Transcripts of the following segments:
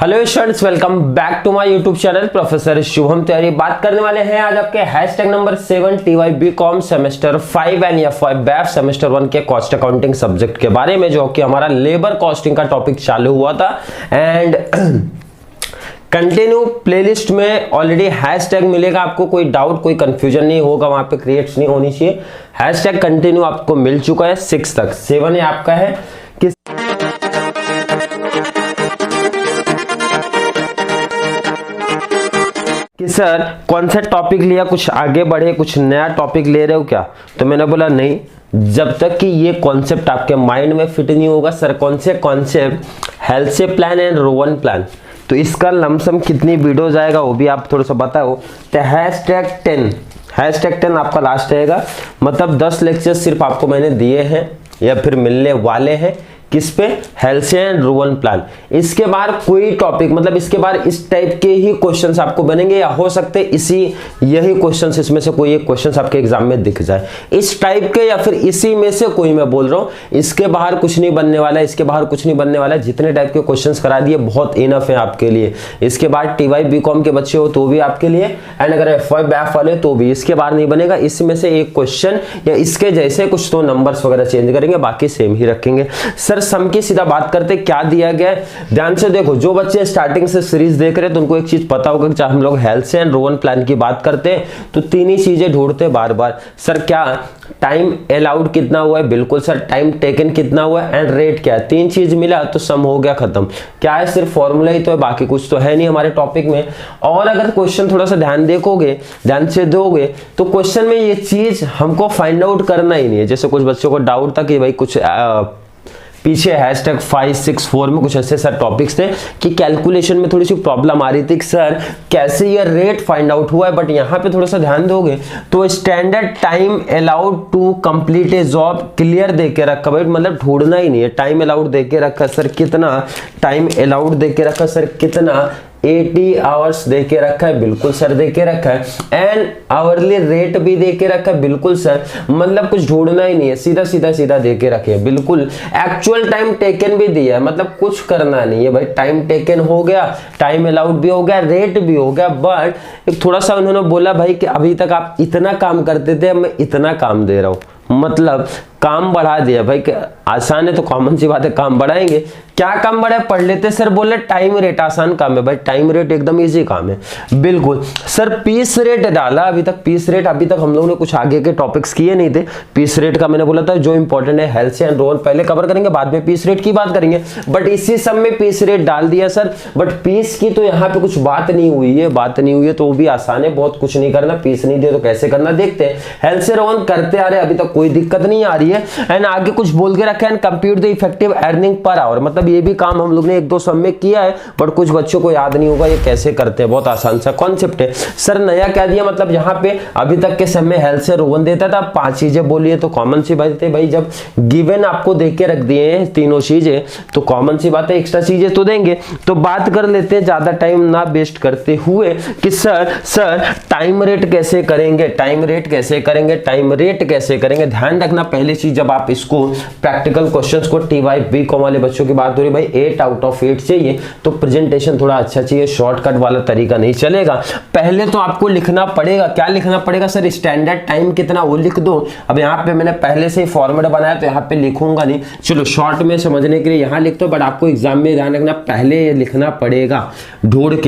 Hello students, welcome back to my YouTube channel professor Shubham Tiwari. बात करने वाले हैं आज आपके hashtag number 7 TY BCom semester 5 and F5 BAF semester 1 के कॉस्ट अकाउंटिंग सब्जेक्ट के बारे में, जो कि हमारा लेबर कॉस्टिंग का टॉपिक चालू हुआ था। एंड कंटिन्यू प्लेलिस्ट में ऑलरेडी हैशटैग मिलेगा आपको, कोई डाउट कोई कंफ्यूजन नहीं होगा, वहां पे क्रिएट नहीं होनी चाहिए। हैशटैग कंटिन्यू आपको मिल चुका है 6 तक, 7 आपका है कि सर कौन सा टॉपिक लिया, कुछ आगे बढ़े, कुछ नया टॉपिक ले रहे हो क्या? तो मैंने बोला नहीं, जब तक कि ये कॉन्सेप्ट आपके माइंड में फिट नहीं होगा। सर कौन से कॉन्सेप्ट? हेल्थ से प्लान एंड रोवन प्लान। तो इसका लमसम कितनी वीडियो जाएगा वो भी आप थोड़ा सा बताओ। तो हैशटैग 10 आपका लास्ट रहेगा, मतलब 10 लेक्चर सिर्फ आपको मैंने दिए हैं या फिर मिलने वाले हैं। किस पे? Health and Rowan plan. इसके बाद कोई टॉपिक, मतलब इसके बाद इस टाइप के ही क्वेश्चंस आपको बनेंगे, या हो सकते यही क्वेश्चंस इसमें से कोई एक क्वेश्चंस आपके एग्जाम में दिख जाए इस टाइप के, या फिर इसी में से कोई मैं बोल रहा हूं। इसके बाहर कुछ नहीं बनने वाला है, इसके बाहर कुछ नहीं बनने वाला है। जितने टाइप के क्वेश्चंस करा दिए बहुत इनफ है आपके लिए। इसके बाद TY BCom के बच्चे हो तो भी आपके लिए, एंड अगर F5 बैफ वाले तो भी इसके बाहर नहीं बनेगा। इसमें से एक क्वेश्चन या इसके जैसे कुछ तो नंबर्स वगैरह चेंज करेंगे, बाकी सेम ही रखेंगे। सर सम की सीधा बात करते क्या दिया गया है, ध्यान से देखो। जो बच्चे स्टार्टिंग से सीरीज देख रहे हैं तो उनको एक चीज पता होगा कि चाहे हम लोग हेल्थ एंड रोवन प्लान की बात करते हैं तो तीन ही चीजें ढूंढते बार बार। सर क्या टाइम अलाउड कितना हुआ है? बिल्कुल सर। टाइम टेकन कितना हुआ है? एंड रेट क्या है? तीन चीज मिला तो सम हो गया, खत्म। क्या है? सिर्फ फॉर्मूला ही तो है, बाकी कुछ तो है नहीं हमारे टॉपिक में। और अगर क्वेश्चन थोड़ा सा ध्यान से दोगे तो क्वेश्चन में ये चीज हमको फाइंड आउट करना ही नहीं है। जैसे कुछ बच्चों को डाउट था कि भाई कुछ पीछे हैशटैग 5, 6, 4 में कुछ ऐसे सर टॉपिक्स थे कि कैलकुलेशन में थोड़ी सी प्रॉब्लम आ रही थी कि सर कैसे ये रेट फाइंड आउट हुआ है। बट यहाँ पे थोड़ा सा ध्यान दोगे तो standard time allowed to complete a job clear दे के रखा भाई, मतलब ढूंढना ही नहीं है। टाइम अलाउड दे के रखा सर कितना, टाइम अलाउड दे के रखा सर कितना, 80 आवर्स दे के रखा है, बिल्कुल सर दे के रखा है। एंड आवरली रेट भी दे के रखा है, बिल्कुल सर। मतलब कुछ ढूंढना ही नहीं है, सीधा दे के रखे है, बिल्कुल। एक्चुअल टाइम टेकन भी दिया है, मतलब कुछ करना नहीं है भाई। टाइम टेकन हो गया, टाइम अलाउड भी हो गया, रेट भी हो गया। बट एक थोड़ा सा उन्होंने बोला भाई कि अभी तक आप इतना काम करते थे, अब मैं इतना काम दे रहा हूं, मतलब काम बढ़ा दिया भाई। आसान है तो कॉमन सी बात है, काम बढ़ाएंगे। क्या काम बढ़ा है? पढ़ लेते सर। बोले टाइम रेट आसान काम है भाई, टाइम रेट एकदम इजी काम है, बिल्कुल सर। पीस रेट डाला, अभी तक पीस रेट, अभी तक हम लोगों ने कुछ आगे के टॉपिक्स किए नहीं थे। पीस रेट का मैंने बोला था जो इंपॉर्टेंट है हेल्थ एंड रोवन पहले कवर करेंगे, बाद में पीस रेट की बात करेंगे। बट इसी सब में पीस रेट डाल दिया सर। बट पीस की तो यहाँ पे कुछ बात नहीं हुई है, तो वो भी आसान है, बहुत कुछ नहीं करना। पीस नहीं दे तो कैसे करना देखते हैं। हेल्थ से रोवन करते आ रहे, अभी तक कोई दिक्कत नहीं आ रही है। एंड आगे कुछ बोल के रखा है, compute the effective earning per hour, मतलब ये भी काम हम लोग ने 1-2 सब में किया है, बट कुछ बच्चों को याद नहीं होगा ये कैसे करते हैं। बहुत आसान सा कॉन्सेप्ट है सर। नया क्या दिया, मतलब यहाँ पे अभी तक के समय हेल्थ से रोवन देता था, 5 चीजें बोलिए तो कॉमन सी बात है भाई। जब गिवन आपको देख के रख दिए हैं तीनों चीजें तो कॉमन सी बात है, एक्स्ट्रा चीजें तो देंगे। तो बात कर लेते हैं ज्यादा टाइम ना वेस्ट करते हुए कि सर टाइम रेट कैसे करेंगे, टाइम रेट कैसे करेंगे। ध्यान रखना पहली चीज, जब आप इसको प्रैक्टिकल क्वेश्चंस को TY BCom वाले बच्चों की बात हो रही भाई 8 आउट ऑफ 8 चाहिए तो प्रेजेंटेशन थोड़ा अच्छा चाहिए, शॉर्टकट वाला तरीका नहीं चलेगा। पहले तो आपको लिखना पड़ेगा, क्या लिखना पड़ेगा सर? स्टैंडर्ड टाइम कितना वो लिख दो। अब यहाँ पे मैंने पहले से ही फॉर्मेट बनाया तो यहाँ पे लिखूंगा नहीं, चलो शॉर्ट में समझने के लिए यहाँ लिख दो। बट आपको एग्जाम में ध्यान रखना पहले ये लिखना पड़ेगा, ढूंढ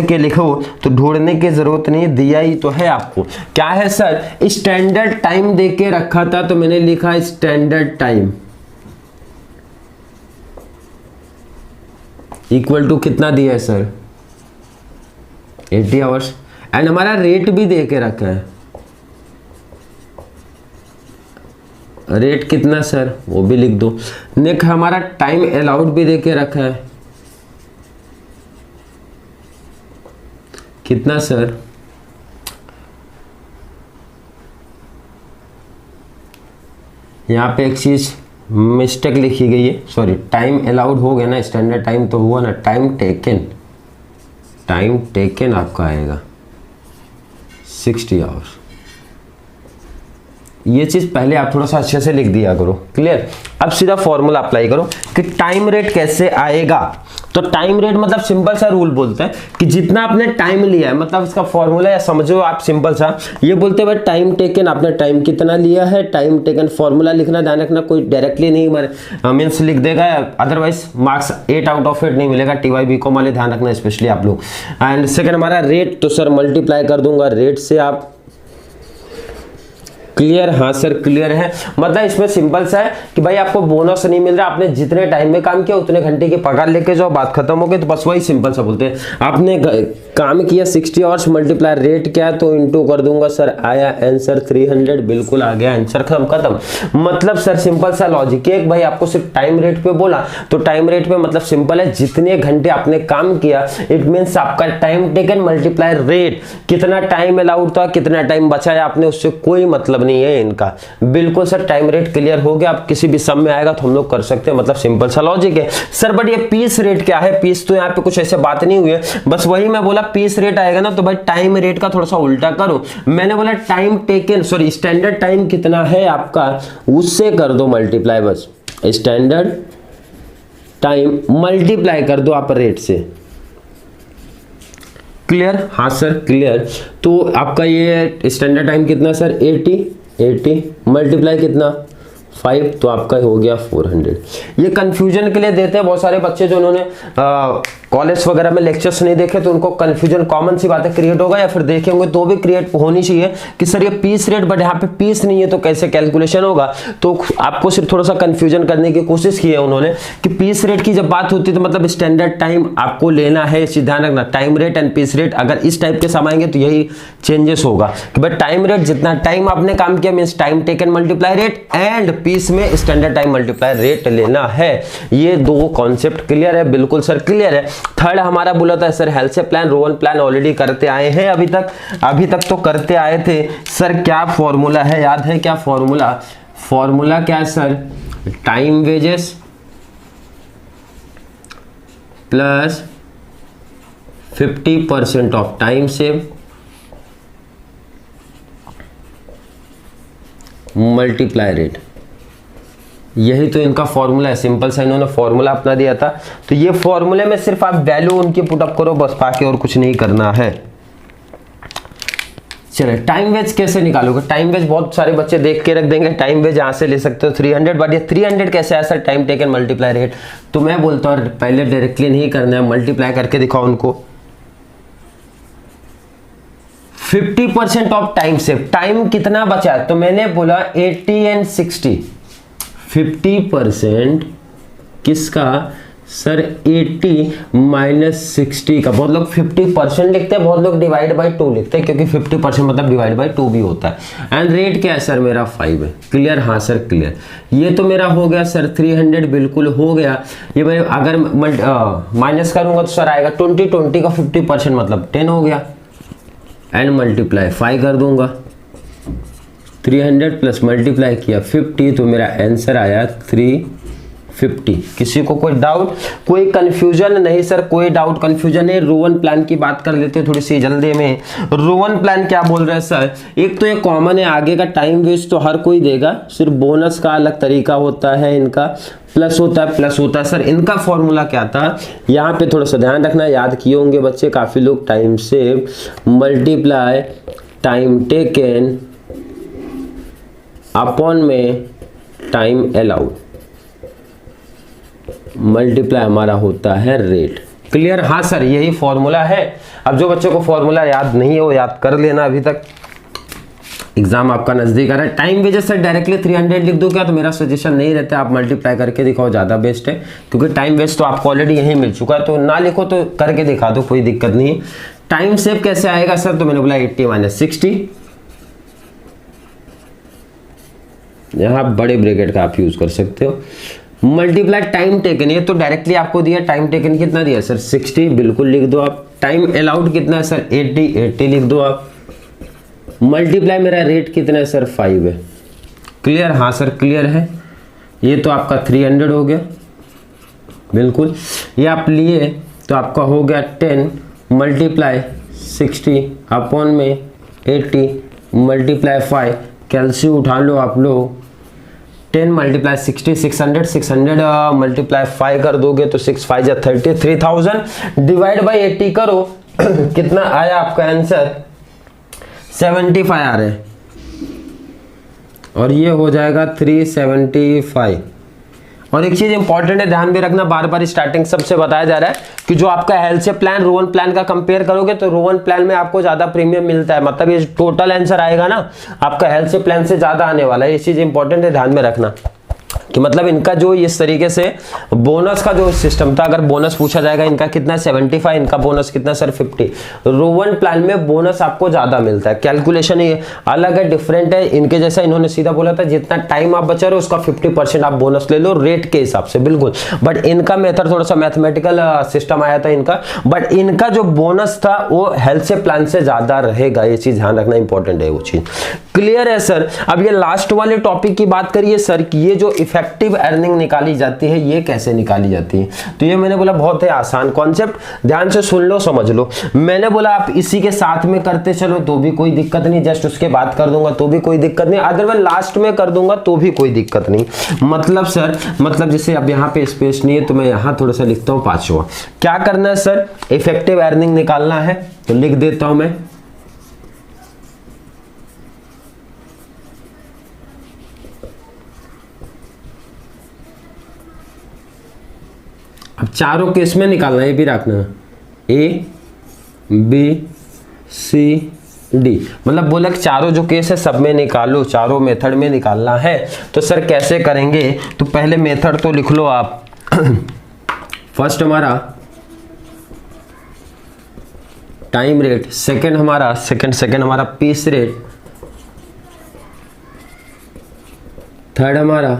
के लिखो। तो ढूंढने की जरूरत नहीं, दिया ही तो है आपको। क्या है सर? स्टैंडर्ड टाइम दे के रखा था तो मैंने लिखा स्टैंडर्ड टाइम इक्वल टू कितना दिया है सर? 80 आवर्स। एंड हमारा रेट भी दे के रखा है, रेट कितना सर वो भी लिख दो। नेक्स्ट हमारा टाइम अलाउड भी दे के रखा है, कितना सर? यहाँ पे एक चीज मिस्टेक लिखी गई है, सॉरी। टाइम अलाउड हो गया ना, स्टैंडर्ड टाइम तो हुआ ना, टाइम टेकन आपका आएगा 60 आवर्स। ये चीज पहले आप थोड़ा सा अच्छे से लिख दिया करो। क्लियर। अब सीधा फॉर्मूला अप्लाई करो कि टाइम रेट कैसे आएगा। तो टाइम रेट मतलब सिंपल सा रूल बोलते हैं कि जितना आपने टाइम लिया है, मतलब इसका फॉर्मूला या समझो आप सिंपल सा ये बोलते हैं भाई टाइम टेकन, आपने टाइम कितना लिया है, टाइम टेकन फॉर्मूला लिखना, ध्यान रखना कोई डायरेक्टली नहीं मीन्स लिख देगा, अदरवाइज मार्क्स 8 आउट ऑफ 8 नहीं मिलेगा। TY BCom वाले ध्यान रखना स्पेशली आप लोग। एंड सेकंड हमारा रेट, तो सर मल्टीप्लाई कर दूंगा रेट से आप। क्लियर। हाँ सर क्लियर है। मतलब इसमें सिंपल सा है कि भाई आपको बोनस नहीं मिल रहा, आपने जितने टाइम में काम किया उतने घंटे की पगार लेके जाओ, बात खत्म हो गई। तो बस वही सिंपल सा बोलते हैं, आपने काम किया 60 आवर्स, मल्टीप्लाई रेट क्या है तो इनटू कर दूंगा सर, आया आंसर 300, बिल्कुल आ गया आंसर, खत्म। मतलब सर सिंपल सा लॉजिक है। भाई आपको सिर्फ टाइम रेट पे बोला तो टाइम रेट पे मतलब सिंपल है, जितने घंटे आपने काम किया इट मीन्स आपका टाइम टेकन मल्टीप्लाई रेट, कितना टाइम अलाउड था, कितना टाइम बचाया आपने, उससे कोई मतलब नहीं है इनका। बिल्कुल सर टाइम रेट क्लियर हो गया। आप किसी भी सम में आएगा तो हम लोग कर सकते हैं, मतलब सिंपल सा लॉजिक है। सर बट ये पीस रेट क्या है? पीस तो यहाँ पे कुछ ऐसे बात नहीं हुई है, बस वही मैं बोला पीस रेट आएगा ना तो भाई टाइम रेट का थोड़ा सा उल्टा करो। मैंने बोला time taken, sorry standard time कितना है आपका उससे कर दो मल्टीप्लाई, बस स्टैंडर्ड टाइम मल्टीप्लाई कर दो आप रेट से। क्लियर। हाँ सर क्लियर। तो आपका ये स्टैंडर्ड टाइम कितना सर 80 मल्टीप्लाई कितना 5, तो आपका हो गया 400। ये कंफ्यूजन के लिए देते हैं बहुत सारे बच्चे जो उन्होंने कॉलेज वगैरह में लेक्चर्स नहीं देखे तो उनको कंफ्यूजन कॉमन सी बातें क्रिएट होगा, या फिर देखे होंगे तो भी क्रिएट होनी चाहिए कि सर ये पीस रेट बट यहाँ पे पीस नहीं है तो कैसे कैलकुलेशन होगा। तो आपको सिर्फ थोड़ा सा कंफ्यूजन करने की कोशिश की है उन्होंने कि पीस रेट की जब बात होती है तो मतलब स्टैंडर्ड टाइम आपको लेना है, ध्यान रखना। Time rate and piece rate अगर इस टाइप के समाएंगे तो यही चेंजेस होगा कि भाई टाइम रेट जितना टाइम आपने काम किया means time taken multiply rate, and piece में स्टैंडर्ड टाइम मल्टीप्लाई रेट लेना है। ये दो कॉन्सेप्ट क्लियर है? बिल्कुल सर क्लियर है। थर्ड हमारा बोला था sir health plan, Rowan plan already करते आए हैं अभी तक तो करते आए थे। सर क्या फॉर्मूला है, याद है क्या फॉर्मूला क्या है sir? Time wages plus 50% of time save multiply rate, यही तो इनका फॉर्मूला है। सिंपल सा इन्होंने फॉर्मूला अपना दिया था, तो ये फॉर्मूले में सिर्फ आप वैल्यू उनकी पुटअप करो बस, बाकी और कुछ नहीं करना है। चलिए टाइम वेज कैसे निकालोगे? टाइम वेज बहुत सारे बच्चे देख के रख देंगे, टाइम वेज यहां से ले सकते हो 300, बट ये 300 कैसे आया sir? Time taken multiply rate. तो मैं बोलता हूँ पहले डायरेक्टली नहीं करना है, मल्टीप्लाई करके दिखाओ उनको। 50% ऑफ टाइम सेव, टाइम कितना बचा है? तो मैंने बोला 80 एंड 60, 50% किसका सर? 80 माइनस 60 का। बहुत लोग 50% लिखते हैं, बहुत लोग डिवाइड बाई 2 लिखते हैं, क्योंकि 50% मतलब डिवाइड बाई 2 भी होता है। एंड रेट क्या है सर? मेरा 5 है। क्लियर। हाँ सर क्लियर। ये तो मेरा हो गया सर 300, बिल्कुल हो गया। ये मैं अगर माइनस करूंगा तो सर आएगा 20 का 50% मतलब 10 हो गया, एंड मल्टीप्लाई 5 कर दूंगा। 300 प्लस मल्टीप्लाई किया 50, तो मेरा आंसर आया 350। किसी को कोई डाउट, कोई कंफ्यूजन नहीं सर? कोई डाउट कंफ्यूजन है? रोवन प्लान की बात कर लेते हैं थोड़ी सी जल्दी में। रोवन प्लान क्या बोल रहे हैं सर? एक तो ये कॉमन है, आगे का टाइम वेस्ट तो हर कोई देगा, सिर्फ बोनस का अलग तरीका होता है, इनका प्लस होता है सर। इनका फॉर्मूला क्या था यहाँ पे थोड़ा सा ध्यान रखना, याद किए होंगे बच्चे काफी लोग, time save multiply time taken upon में टाइम अलाउड, मल्टीप्लाई हमारा होता है रेट। क्लियर। हाँ सर यही फॉर्मूला है। अब जो बच्चों को फॉर्मूला याद नहीं है वो याद कर लेना, अभी तक एग्जाम आपका नजदीक आ रहा है। टाइम वेजेस सर डायरेक्टली 300 लिख दो क्या? तो मेरा सजेशन नहीं रहता, आप मल्टीप्लाई करके दिखाओ, ज्यादा बेस्ट है, क्योंकि टाइम वेस्ट तो आपको ऑलरेडी यही मिल चुका है। तो ना लिखो तो करके दिखा दो, कोई दिक्कत नहीं है। टाइम सेव कैसे आएगा सर? तो मैंने बोला 80 माइनस 60, यहां बड़े ब्रैकेट का आप यूज कर सकते हो, मल्टीप्लाई टाइम टेकन। ये तो डायरेक्टली आपको दिया, टाइम टेकन कितना दिया सर? 60, बिल्कुल लिख दो आप। टाइम अलाउड कितना है सर? 80 लिख दो आप। मल्टीप्लाई मेरा रेट कितना है सर? 5 है। क्लियर। हाँ सर क्लियर है। ये तो आपका 300 हो गया, बिल्कुल। ये आप लिए तो आपका हो गया 10 मल्टीप्लाई 60 अपॉन में 80 मल्टीप्लाई 5, कैलसी उठा लो आप लोग, 10 मल्टीप्लाई 60, 600, 600 मल्टीप्लाई 5 कर दोगे तो 6 5 30, 3000 डिवाइड बाई 80 करो कितना आया आपका आंसर, 75 आ रहे हैं, और ये हो जाएगा 375। और एक चीज इंपॉर्टेंट है, ध्यान में रखना, बार बार स्टार्टिंग सबसे बताया जा रहा है कि जो आपका हेल्थ से प्लान रोवन प्लान का कंपेयर करोगे तो रोवन प्लान में आपको ज्यादा प्रीमियम मिलता है, मतलब ये टोटल आंसर आएगा ना आपका हेल्थ से प्लान से ज्यादा आने वाला है। ये चीज इंपॉर्टेंट है, ध्यान में रखना कि मतलब इनका जो इस तरीके से बोनस का जो सिस्टम था, अगर बोनस पूछा जाएगा इनका कितना 75, इनका बोनस कितना सर 50। रोवन प्लान में बोनस आपको ज्यादा मिलता है, कैलकुलेशन ये अलग है, डिफरेंट है। इनके जैसा इन्होंने सीधा बोला था जितना टाइम आप बचा रहे हो उसका 50% आप बोनस ले लो रेट के हिसाब से, बिल्कुल। बट इनका मेथड थोड़ा सा मैथमेटिकल सिस्टम आया था इनका, बट इनका जो बोनस था वो हेल्थ से प्लान से ज्यादा रहेगा, ये चीज ध्यान रखना इंपॉर्टेंट है वो चीज। क्लियर है सर। अब ये लास्ट वाले टॉपिक की बात करिए सर कि ये जो इफेक्टिव अर्निंग निकाली जाती है ये कैसे निकाली जाती है, तो ये मैंने बोला बहुत ही आसान कॉन्सेप्ट, ध्यान से सुन लो समझ लो। मैंने बोला आप इसी के साथ में करते चलो तो भी कोई दिक्कत नहीं, जस्ट उसके बाद कर दूंगा तो भी कोई दिक्कत नहीं, अदरवाइज लास्ट में कर दूंगा तो भी कोई दिक्कत नहीं। मतलब सर, मतलब जैसे अब यहाँ पे स्पेस नहीं है तो मैं यहाँ थोड़ा सा लिखता हूँ 5वां। क्या करना है सर, इफेक्टिव अर्निंग निकालना है तो लिख देता हूं मैं, अब चारों केस में निकालना है, ये भी रखना, ए बी सी डी, मतलब बोला कि चारों जो केस है सब में निकालो, चारों मेथड में निकालना है। तो सर कैसे करेंगे, तो पहले मेथड तो लिख लो आप फर्स्ट हमारा टाइम रेट, सेकंड हमारा पीस रेट, थर्ड हमारा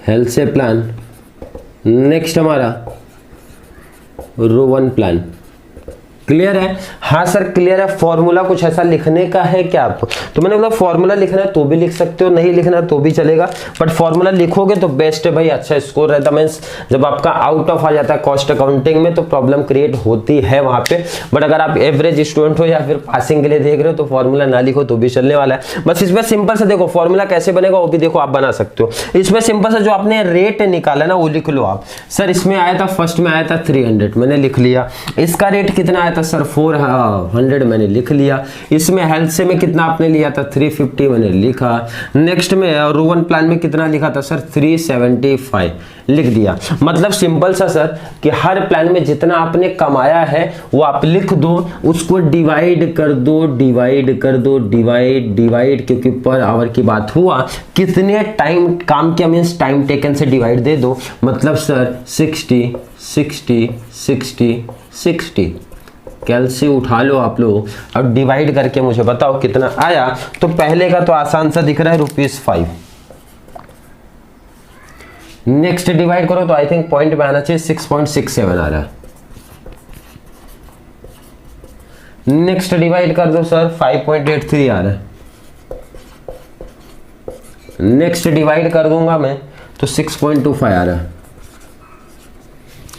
हेल्थ से प्लान, नेक्स्ट हमारा रोवन प्लान। क्लियर है? हाँ सर क्लियर है। फॉर्मूला कुछ ऐसा लिखने का है क्या आपको, तो मैंने बोला फॉर्मूला लिखना है तो भी लिख सकते हो, नहीं लिखना तो भी चलेगा, बट फॉर्मूला लिखोगे तो बेस्ट है भाई, अच्छा स्कोर रहता। मीन्स जब आपका आउट ऑफ आ जाता है कॉस्ट अकाउंटिंग में तो प्रॉब्लम क्रिएट होती है वहां पे। बट अगर आप एवरेज स्टूडेंट हो या फिर पासिंग के लिए देख रहे हो तो फॉर्मूला ना लिखो तो भी चलने वाला है। बस इसमें सिंपल से देखो फॉर्मूला कैसे बनेगा वो भी देखो, आप बना सकते हो। इसमें सिंपल से जो आपने रेट निकाला ना वो लिख लो आप। सर इसमें आया था, फर्स्ट में आया था 300, मैंने लिख लिया। इसका रेट कितना आया था सर 400, मैंने लिख लिया। इसमें हेल्थ से में कितना आपने लिया था 350, मैंने लिखा। नेक्स्ट में रोवन प्लान में कितना लिखा था सर 375, लिख दिया। मतलब सिंपल सा सर कि हर प्लान में जितना आपने कमाया है वो आप लिख दो, उसको डिवाइड कर दो, डिवाइड क्योंकि पर आवर की बात हुआ, कितने टाइम काम किया मीन्स टाइम टेकन से डिवाइड दे दो। मतलब सर 60 60 60 60 कैलसी उठा लो आप लोग, अब डिवाइड करके मुझे बताओ कितना आया। तो पहले का तो आसान सा दिख रहा है ₹5। नेक्स्ट डिवाइड करो तो आई थिंक पॉइंट में आना चाहिए 6.67 आ रहा है। नेक्स्ट डिवाइड कर दो सर 5.83 आ रहा है। नेक्स्ट डिवाइड कर दूंगा मैं तो 6.25 आ रहा है।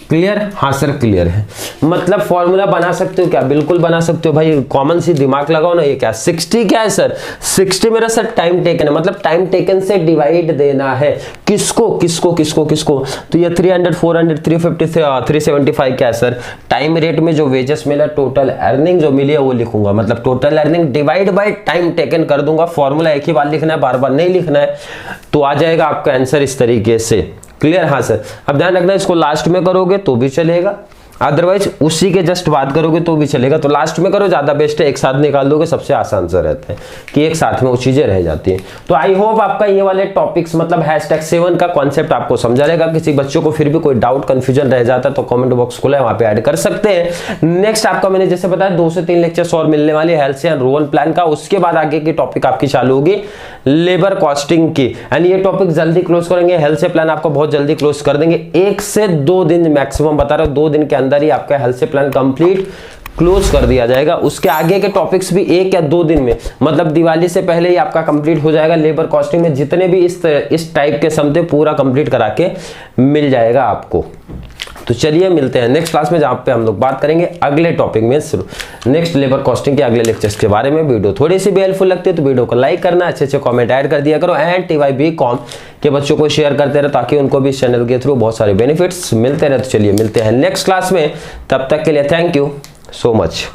क्लियर? हाँ सर क्लियर है। मतलब फॉर्मूला बना सकते हो क्या, बिल्कुल बना सकते हो भाई, कॉमन सी दिमाग लगाओ ना। ये क्या 60 क्या है सर, 60 मेरा सर टाइम टेकन है, मतलब टाइम टेकन से डिवाइड देना है। किसको किसको किसको किसको, तो ये 300 400 350 375 क्या है सर, टाइम रेट में जो वेजेस मिला, टोटल अर्निंग जो मिली है वो लिखूंगा। मतलब total earning divide by time taken कर दूंगा। फॉर्मूला एक ही बार लिखना है, बार बार नहीं लिखना है, तो आ जाएगा आपका आंसर इस तरीके से। क्लियर? हाँ सर। अब ध्यान रखना इसको लास्ट में करोगे तो भी चलेगा, अदरवाइज उसी के जस्ट बात करोगे तो भी चलेगा। तो लास्ट में करो ज्यादा बेस्ट है, एक साथ निकाल दोगे सबसे आसान सा रहता है कि एक साथ में वो चीजें रह जाती हैं। तो आई होप आपका ये वाले टॉपिक्स मतलब #7 का कॉन्सेप्ट आपको समझा रहेगा। किसी बच्चों को फिर भी कोई डाउट कंफ्यूजन रह जाता है तो कमेंट बॉक्स खुला है, वहां पे ऐड कर सकते हैं। नेक्स्ट आपका मैंने जैसे बताया 2 से 3 लेक्चर्स और मिलने वाले हेल्थ से रोवन प्लान का। उसके बाद आगे की टॉपिक आपकी चालू होगी लेबर कॉस्टिंग की, एंड ये टॉपिक जल्दी क्लोज करेंगे। हेल्थ से प्लान आपको बहुत जल्दी क्लोज कर देंगे, 1 से 2 दिन मैक्सिमम बता रहा हूं, 2 दिन के अंदर ही आपका हेल्थ से प्लान कंप्लीट क्लोज कर दिया जाएगा। उसके आगे के टॉपिक्स भी 1 या 2 दिन में, मतलब दिवाली से पहले ही आपका कंप्लीट हो जाएगा। लेबर कॉस्टिंग में जितने भी इस टाइप के सम थे पूरा कंप्लीट करा के मिल जाएगा आपको। तो चलिए मिलते हैं नेक्स्ट क्लास में, जहाँ पे हम लोग बात करेंगे अगले टॉपिक में नेक्स्ट लेबर कॉस्टिंग के अगले लेक्चर्स के बारे में। वीडियो थोड़ी सी भी हेल्पफुल लगती है तो वीडियो को लाइक करना, अच्छे कमेंट ऐड कर दिया करो एंड TYBCom के बच्चों को शेयर करते रहो ताकि उनको भी इस चैनल के थ्रू बहुत सारे बेनिफिट्स मिलते रहे। तो चलिए मिलते हैं नेक्स्ट क्लास में, तब तक के लिए थैंक यू सो मच।